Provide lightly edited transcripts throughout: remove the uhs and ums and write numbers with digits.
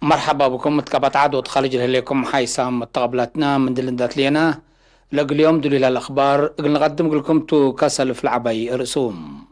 مرحبا بكم متقبط عدو تخرج لكم حيسام تقبلتنا من دلندات لينا لقل اليوم دليل الأخبار قل نقدم لكم تو كسل في العبي رسوم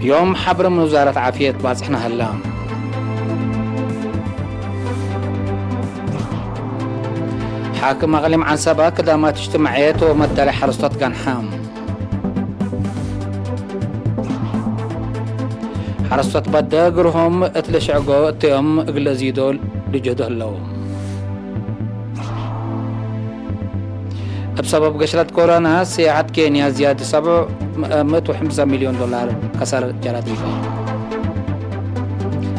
يوم حبر من وزارة عافية بازحنا هلام حاكم أغلم عن سبا كدامات اجتماعيات ومدى حرصتات قنحام حرصت بدا قرهم اتلشعقو اتيام اقل ازيدول لجهده اللوم بسبب قشرة كورونا سياحة كينيا زيادة 750 مليون دولار كسر جراتيفا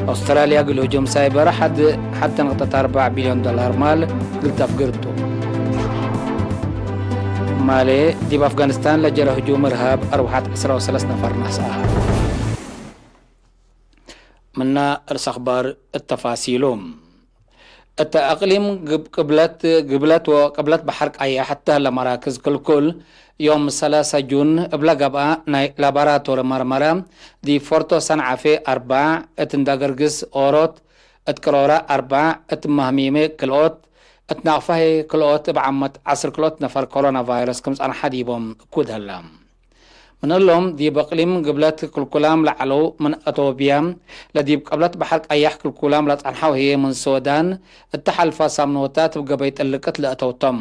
أستراليا قل هجوم سايبر حتى نقطة 4 بليون دولار مال قلت أفقرتو مالي دي بأفغانستان لجرى هجوم إرهاب أروحات 13 نفر ناسها منا رس أخبار التفاصيلهم التأقليم قبلت بحرق أي حتى لمراكز كل يوم 3 جون بلغبا لابراتور مرمرة دي فورتو صنعة في 4 اتندقرقس أوروت اتكرورة 4 اتمهميمي كلوت اتناقفه كلوت بعمت 10 كلوت نفر كورونا فيروس كمس أنا حديبهم كود هلام من اللهم دي بقليم قبلت كل كلام لعلو من أتوبيا لدي قبلت بحرق أيح كل كلام لتعنحو هي من السودان التحالفة سامنوتات بقبيت اللقت لأتوتم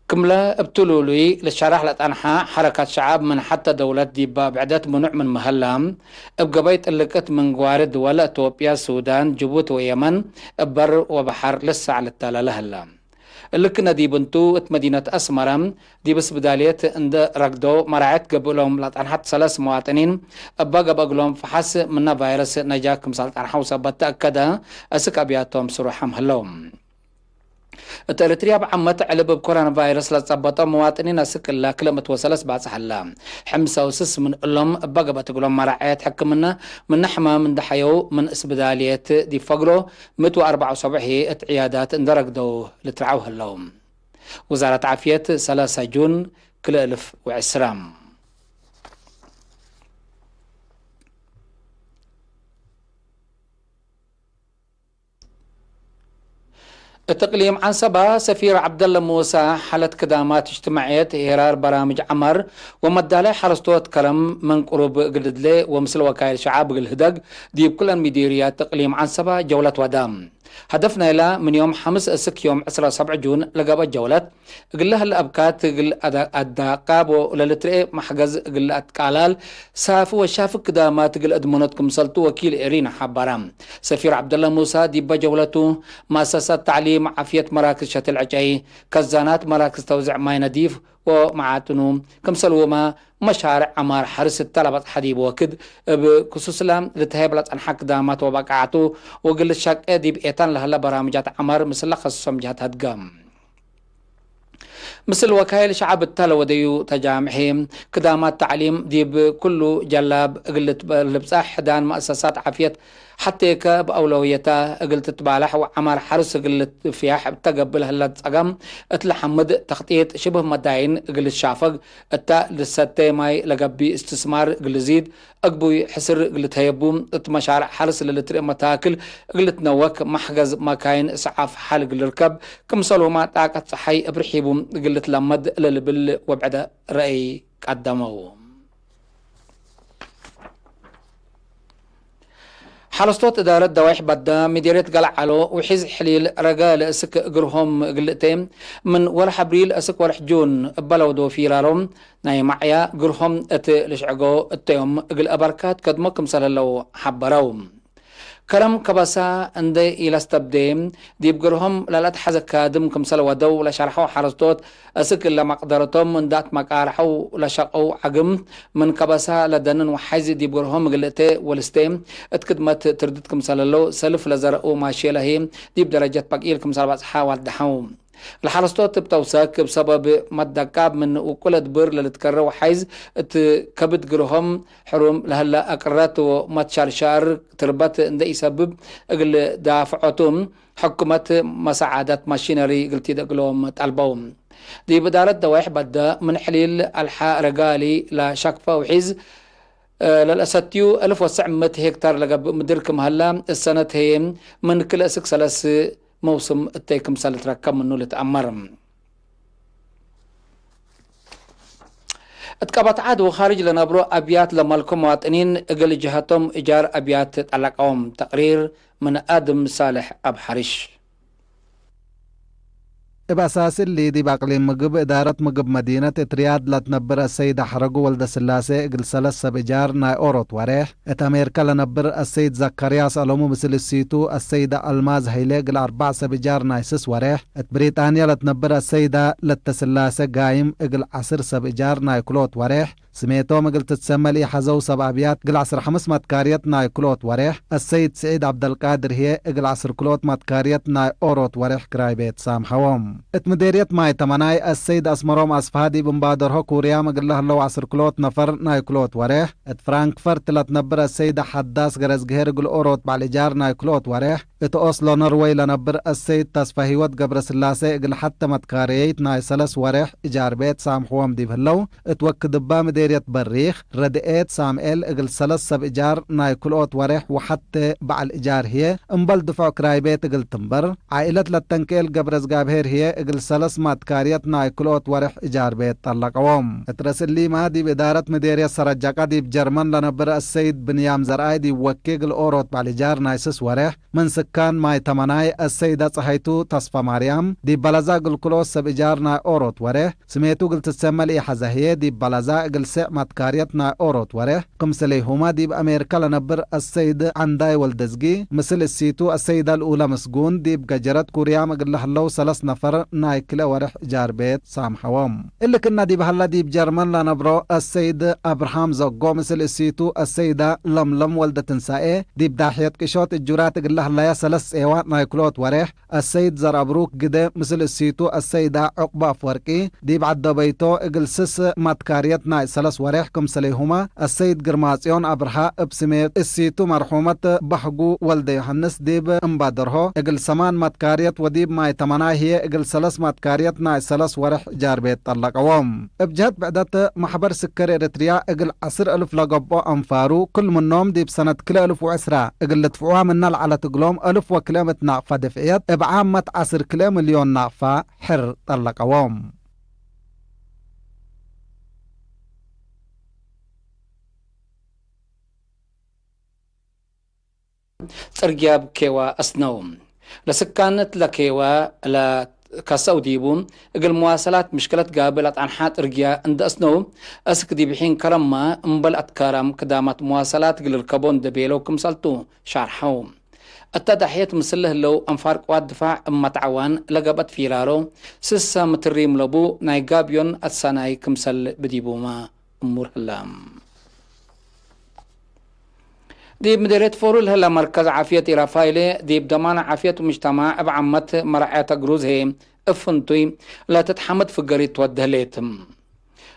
كملا ابتلولي للشرح لتعنحا حركات شعب من حتى دولة دي بعدات منوع من مهلام بقبيت اللقت من قوارد ولا أتوبيا السودان جبوت ويمن بر وبحر لسه على التالة لهلام اللكنا دي بنتو مدينة أسمرام دي بس بدالية عند رقدو مراعات قبلهم لطعنحات 3 مواطنين قبلهم فحس منا فيروس نجاكم سالت عن حوصة بتأكدا أسك أبياتهم سروحهم هلوم التأريتريا بعمت علب بكورونا فيروس لتصبطوا مواطنين أسك الله كلمة وسلس بعد سحلام حمسة وسس من اللهم بقى تقولهم مراعات حكمنا من نحمة من دحيو من اسبدالية دي فقرو 174 هي عيادات اندرق دو لترعوه اللوم وزارة عافية 3 جون كل 1020 التقليم عن سبا سفير عبد الله موسى حالة كدامات اجتماعية إيرار برامج عمر ومدالي حرستوت كرم من قرب قلدلي ومثل وكايل شعاب الهدق دي بكل المديريات تقليم عن سبا جولة ودام هدفنا إلى من يوم 5 اسك يوم 17 جون لقابة جولة قل لها الأبكات قل الدقاب وللترئي محجز قل أتقالال سافو وشافك كدامات قل أدمونتكم سلطو وكيل إيرين حبارام سفير عبد الله موسى دي بجولته مؤسسة تعليم عافية مراكز شتل عجاي كزانات مراكز توزيع ماي نظيف ومعاتنو كم سلوما مشارع عمار حرس الطلبة حديب وكد بخصوص لهم لتهيبلت عن حق دامات وبقعاتو وقل الشاك دي بإيتان لهلا برامجات عمار مثل خصوصهم جهات هدقام مثل وكايل شعب التالو وديو تجامعهم كدامات تعليم دي بكله جلاب قلت لبساح حدان مؤسسات عافية حتى بأولويته قلت تبالح وعمر حرس قلت فيها تقبل هلا تقام اتلحمد تخطيط شبه مداين قلت شافق التا للستة ماي لقبي استثمار قلت زيد أقبوي حسر قلت هيبوم اتمشارع حرس للترق متاكل قلت نوك محجز مكاين اسعاف حال قلت ركب كم صلوما طاقة صحي ابرحيبوم قلت لمد للبل وبعد رأي قدموه حرستوت إدارة دوايح بدا مديرية قلع علو وحيز حليل رجال أسك قرهم قلتين من ورح أبريل أسك ورح جون بلو دو فيرارهم ناي معيا قرهم لشعقو التيوم قل أبركات كدمكم سلالو حبروم كرم كبسا عندي إلى استبديم دي بقرهم لالات حزك كادم كم سلوا دو لشرحو حرستوت أسك اللي مقدرتهم من دات مقارحو لشقو عقم من كبسا لدنن وحيز دي بقرهم قلتي والستيم اتكدمت ترددكم سلالو سلف لزرقو ماشي لهيم دي بدرجة بقيل كم سلوا حاول دحوم الحرستوت بتوساك بسبب مدكاب من وكل دبر للتكرر وحيز كبد قرهم حروم لهلا أقرات ومتشارشار تربط عند يسبب أقل دافعتهم حكومة مساعدات ماشينري قلتي دقلهم طلبوهم دي بدارة دوايح بدا من حليل الحاء رقالي لا شكفة وحيز للأساتيو 1900 هكتار لقب مدركم هلا السنة هي من كل أسك سلس موسم التيكم سالة ركب منو لتأمرم اتقبط عاد وخارج لنبرو أبيات لمالكم مواطنين اقل جهاتهم إجار أبيات تعلقهم تقرير من آدم صالح أب حرش بأساس اللي دي باقلين مقب إدارة مقب مدينة ترياد لتنبر السيد حرقو ولد سلاسة اقل سلس سبجار ناي أوروت وريح ات أمريكا لنبر السيد زكرياس ألومو مثل السيتو السيدة ألماز هيلي اقل 4 سبجار ناي سس وريح ات بريطانيا لتنبر السيدة لتسلاسة قايم اقل 10 سبجار ناي كلوت وريح سميتو مقل تتسمى لي حزو سبع أبيات قل 10 5 متكاريت ناي كلوت وريح السيد سعيد عبد القادر هي اقل 10 كلوت متكاريت ناي أوروت وريح كراي بيت سامحوهم ات مديريت ماي تمناي السيد اسمروم اسفهادي بمبادره كوريا مقله اللو 10 كلوت نفر ناي كلوت وريح ات فرانكفرت لتنبر السيد حداس غرز جهر قل أوروت بعلجار ناي كلوت وريح ات أوسلو نروي لنبر السيد تصفهيوت قبر سلاسة اقل حتى متكاريت ناي سلس وريح إجار بيت سامحوهم دي بهلو ات وك دبا مديريت بريخ ردئت سامئل اقل سلس سب إجار ناي كلوت وريح وحتى بعل إجار هي انبل دفع كراي بيت اقل تنبر عائلة لتنكيل قبرز قابهر هي اقل سلس ماتكاريت ناي كلوت وريح إجار بيت طلقوهم اترسل لي ما دي بإدارة مديرية سرجاقة دي بجرمن لنبر السيد بنيام زرعي دي وكيقل أوروت بعلجار نايسس وريح من سكان ماي تمناي السيدة صحيتو تصفى مريم دي بلزا قل كلوت سب إجار ناي أوروت وريح سميتو قل تتسمى لي حزهية دي بلزا قل سع ماتكاريت ناي أوروت وريح قمسلي هما دي بأمريكا لنبر السيد عنداي والدزقي مثل السيتو السيدة الأولى مسجون دي بججرت كوريا مقل لحلو سلس نفر ناي كلا ورح جار بيت سامحوهم اللي كنا دي بهلا دي بجرمن لنبرو السيد أبراهام زوجو مثل السيتو السيدة لملم والدة تنسائي دي بداحية كشوت الجرات قل لها سلس ايوات ناي كلوت وريح السيد زرابروك قده مثل السيتو السيدة عقبة فرقي دي بعد بيتو اقل سس ماتكاريت ناي سلس وريح كم سليهما السيد قرماسيون أبرها ابسميت السيتو مرحومة بحقو والدة يوحنس ديب امبادرهو اقل سمان ماتكاريت وديب ماي تمناي هي اقل سلس ماتكاريت ناي سلس ورح جار بيت طلقوهم ابجهت بعدت محبر سكر اريتريا اقل 10,000 لقبو انفارو كل منهم ديب سنة كل 1010 اقل دفعوها من نال على تقلوم 1000 وكلامة ناقفة دفعيت ابعامة 10 كلا مليون ناقفة حر طلقوهم ترجاب كيوا أسنوم لسكانت لكيوا لا كسوديبون اقل مواصلات مشكلة قابلت عن حات رجيا عند أسنو أسك دي بحين كرما انبلعت كرم كدامت مواصلات قل الكابون دبيلو كمسالتو شارحوم التدحيات مسله لو انفارق واد دفاع اما تعوان لقبت فيرارو سسا متريم لبو نايقابيون الساناي كمسل بديبوما امور هلام دي مديرية فورل هلا مركز عافية رافايلي دي بدمان عافية مجتمع بعمت مرعية جروز هي افنتوي لا تتحمد في قريت ودهليتم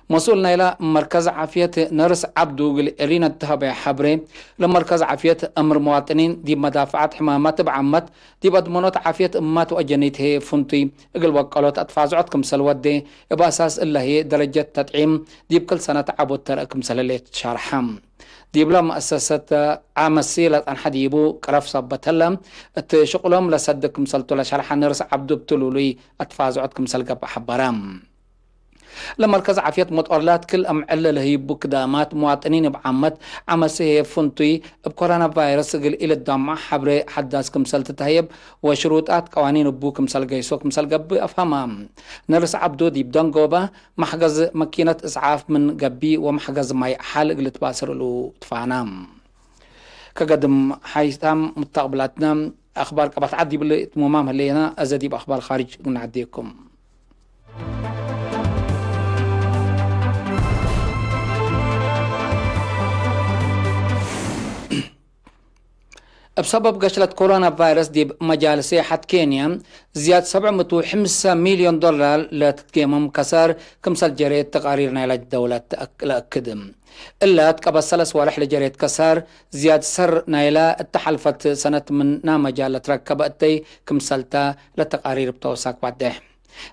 مسؤولنا إلى مركز عافية نرس عبدو إلينا التهبع حبري لمركز عافية أمر مواطنين دي مدافعات حمامات بعمت دي بدمونات عافية أمات وأجنيت هي فنتي اقل وقالات أتفازعتكم سلوات دي يبقى أساس إلا هي درجة تدعيم دي بكل سنة عبود ترأكم سلاليت شارحام دي بلا مؤسسة عامسيلة أن حديبو كرف صبتلم شغلهم لصدكم سلطو لشرح نرس عبدو بتلولي أتفازعتكم سلقب حبرام لمركز عافية متقرلات كل أمعلة هي بكدامات مواطنين بعمت عمسيه فنطي بكورونا فيروس قل إلى الدمع حبر حداسكم سلت تهيب وشروطات قوانين بوكم سلقيسوكم سلقب أفهمام نرس عبدو دي بدنقوبة محجز ماكينة إسعاف من قبي ومحجز ماي حال قل تباسر له تفانام كقدم حيثام مستقبلاتنا أخبار قبط عدي بالإتمامام هلينا أزدي بأخبار خارج نعديكم بسبب قشلة كورونا فيروس دي مجال سياحة كينيا زيادة 705 مليون دولار لتتقيمم كسر كمسال جريد تقاريرنا إلى الدولة تأكدم إلا تقبل سلس ورح لجريد كسر زيادة سر نايلة التحلفت سنة من مجال تركبتي كمسالتا لتقارير بتوساك بعده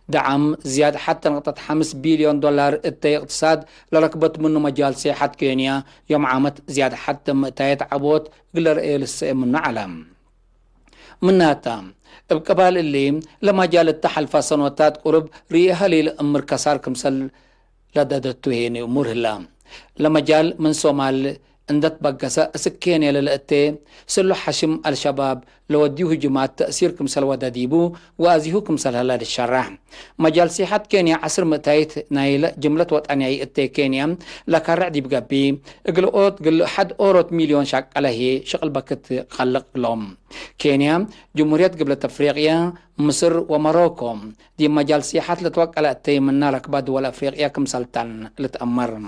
دعم زيادة حتى نقطة 5 بليون دولار التي اقتصاد لركبت منه مجال سياحة كينيا يوم عامت زيادة حتى متايت عبوت قلر إيلس من علم منها تام بقبال اللي لما جال التحل سنوات قرب ريها للأمر كسار كمسل لدادتو هيني أمور هلا لما جال من صومال اندت بقسا سكيني للأتي سلو حشم الشباب لو وديوه جماعة تأثير كمسل وداديبو وازيهو كمسل هلا للشرح مجال سيحة كينيا عصر متايت نايل جملة وطنية اتي كينيا لكارع دي بقبي قل حد أوروت مليون شاك عليه شغل بكت خلق لهم كينيا جمهورية قبل أفريقيا مصر وموروكو دي مجال سياحة لتوقع الاتي من نالك بعد والأفريقيا كمسلتان لتأمر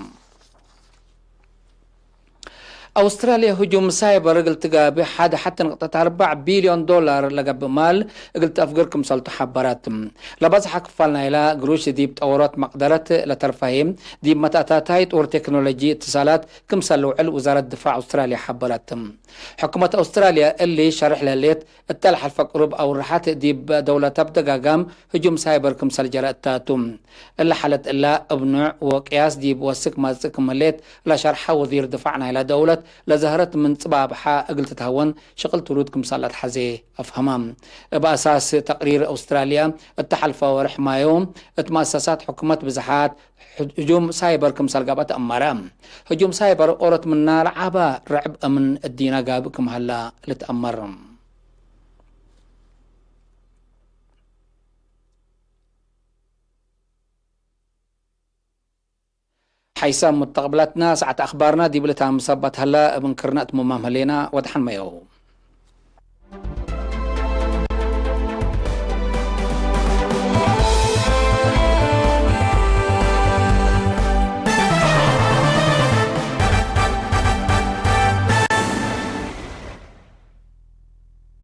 أستراليا هجوم سايبر قلت قابي حد حتى نقطة 4 بليون دولار لقب مال قلت أفقركم سلطة حبارات لبس حق فالنا إلى قروش دي بتورات مقدرة لترفاهم دي متأتاتاي طور تكنولوجي اتصالات كم سلو على وزارة دفاع أستراليا حبارات حكومة أستراليا اللي شرح لليت التلح الفقرب أو رحات دي بدولة تبدأ قام هجوم سايبر كم سلجرات تاتم اللي حلت إلا ابنع وقياس دي بوسك ما مليت لا شرحة وزير دفاعنا إلى دولة لزهرت من صبابحة قلت تهون شغل ترودكم صالات حزي أفهمام بأساس تقرير أستراليا التحالف ورحمايوم اتمؤسسات حكومة بزحات هجوم سايبر كم سالقابات أمارام هجوم سايبر أورت من نار عبا رعب من الدينا قابكم هلا لتأمرم حيسام متقبلاتنا ساعة أخبارنا دي بلتها مصبت هلا بنكرنا أتممام هلينا ودحن ما يوم